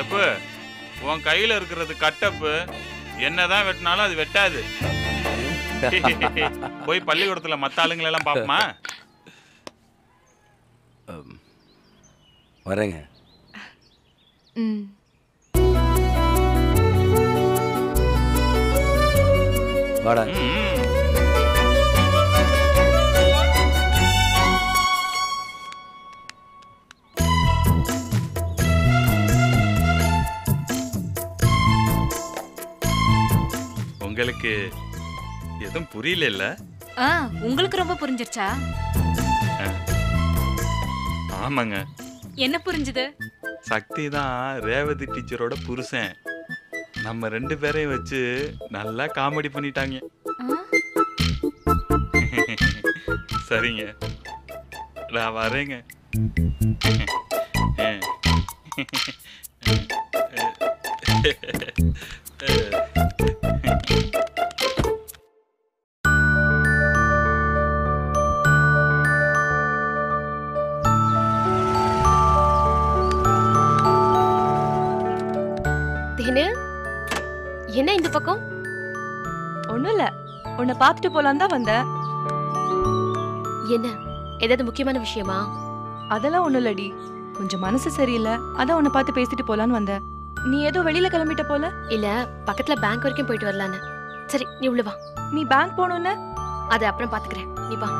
எப்ப உன் கையில இருக்கிறது கட்டப்பு, என்னதான் வெட்டினாலும் அது வெட்டாது. போய் பள்ளிக்கூடத்துல மத்த ஆளுங்களை எல்லாம் பாப்போமா? வரேங்க. வாடா. உங்களுக்கு எதுவும் புரியல இல்ல? உங்களுக்கு ரொம்ப புரிஞ்சிருச்சா? ஆமாங்க. என்ன புரிஞ்சுது? சக்தி தான் ரேவதி டீச்சரோட புருஷன். நம்ம 2 பேரையும் வச்சு நல்லா காமெடி பண்ணிட்டாங்க. சரிங்க, நான் வரேங்க. என்ன இந்த பக்கம்? ஒண்ணும் இல்ல, உன்னை பார்த்துட்டு போலாம் தான் வந்தேன். என்ன, ஏதாவது முக்கியமான விஷயமா? அதெல்லாம் ஒண்ணும் இல்லடி, கொஞ்சம் மனசு சரியில்லை, அதான் உன்னை பார்த்து பேசிட்டு போலான்னு வந்தேன். நீ ஏதோ வெளியில கிளம்பிட்ட போல? இல்ல, பக்கத்துல பேங்க் வரைக்கும் போயிட்டு வரலான்னு. சரி, நீ உள்ள வா. நீ பேங்க் போகணும்னு? அது அப்புறம் பாத்துக்கிறேன், நீ வா.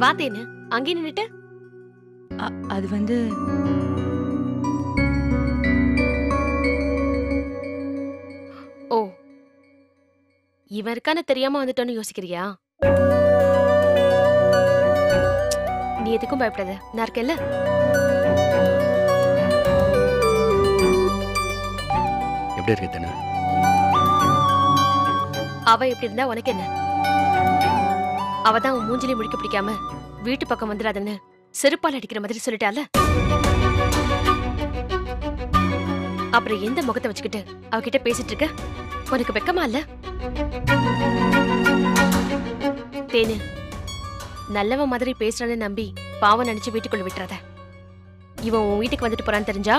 வாத்தேன்னு அங்கே நின்னுட்டு. அது வந்து ஓ, இவன் இருக்கான தெரியாம வந்துட்டோன்னு யோசிக்கிறியா? நீ எதுக்கும் பயப்படாத, நான் இருக்கேன்ல. எப்படி இருக்கு தானே? அவ எப்படி இருந்தா உனக்கு என்ன? அவதான் உன் மூஞ்சிலே முடிக்க பிடிக்காம வீட்டு பக்கம் வந்துடாதுன்னு செருப்பால் அடிக்கிற மாதிரி சொல்லிட்டால. அப்புறம் எந்த முகத்தை வச்சுக்கிட்டு அவகிட்ட பேசிட்டு இருக்க? உனக்கு வெக்கமா இல்ல? தேனு, நல்லவன் மாதிரி பேசுறான்னு நம்பி பாவம் நினைச்சு வீட்டுக்குள்ள விட்டுறாத. இவன் உன் வீட்டுக்கு வந்துட்டு போறான்னு தெரிஞ்சா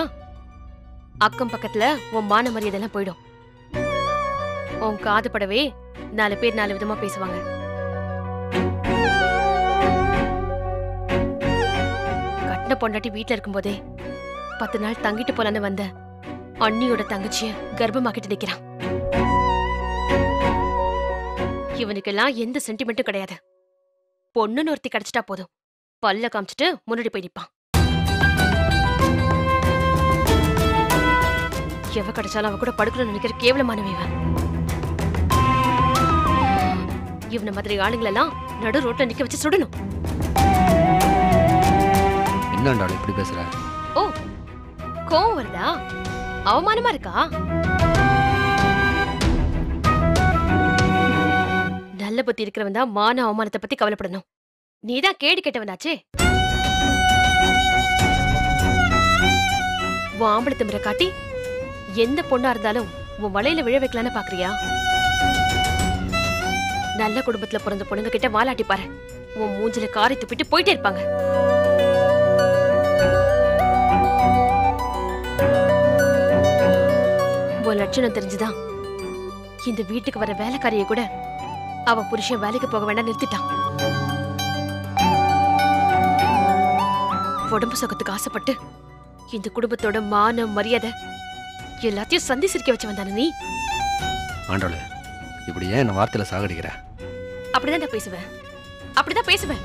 அக்கம் பக்கத்துல உன் மான மரியாதைலாம் போயிடும். உன் காது படவே 4 பேர் 4 விதமா பேசுவாங்க. கட்டின பொண்டாட்டி வீட்டுல இருக்கும்போதே 10 நாள் தங்கிட்டு போலான்னு வந்த அண்ணியோட தங்கச்சிய கர்ப்பமாக்கிட்டு நிக்கிறான். இவனுக்கெல்லாம் எந்த சென்டிமெண்ட்டும் கிடையாது. பொண்ணுன்னு ஒருத்தி கிடைச்சிட்டா போதும், பல்ல காமிச்சிட்டு முன்னாடி போய் நிப்பான். எவ கிடைச்சாலும் அவ கூட படுக்கணும்னு நினைக்கிற கேவலமானவன் இவன். இவன மாதிரி ஆளுங்களெல்லாம் நடு ரோட்ல நிக்க வச்சு சுடணும். என்னடா இப்படி பேசுற? ஓ, கோவம் வருதா? அவமானமா இருக்கா? நல்ல புத்தி இருக்கிறவன் தான் மான அவமானத்தை பத்தி கவலைப்படணும். நீதான் கேடு கெட்டவனாச்சே. உன் ஆம்பளை திமிர காட்டி எந்த பொண்ணா இருந்தாலும் உன் வலையில விழ வைக்கலான்னு பாக்குறியா? நல்ல குடும்பத்துல பிறந்த பொண்ணுங்க கிட்ட வாலாட்டி பாரு, உன் மூஞ்சில காரி துப்பிட்டு போயிட்டே இருப்பாங்க. உன் லட்சணம் தெரிஞ்சுதான் இந்த வீட்டுக்கு வர வேலைக்காரிய கூட அவ புருஷன் வேலைக்கு போக வேண்டாம் நிறுத்திட்டான். உடம்பு சுகத்துக்கு ஆசைப்பட்டு இந்த குடும்பத்தோட மான மரியாதை எல்லாத்தையும் சந்தி சிரிக்க வச்சு வந்தானே நீ. ஆண்டோல, இப்படி ஏன் என்ன வார்த்தையில சாகடிக்கிற? அப்படிதான் பேசுவேன், அப்படிதான் பேசுவேன்.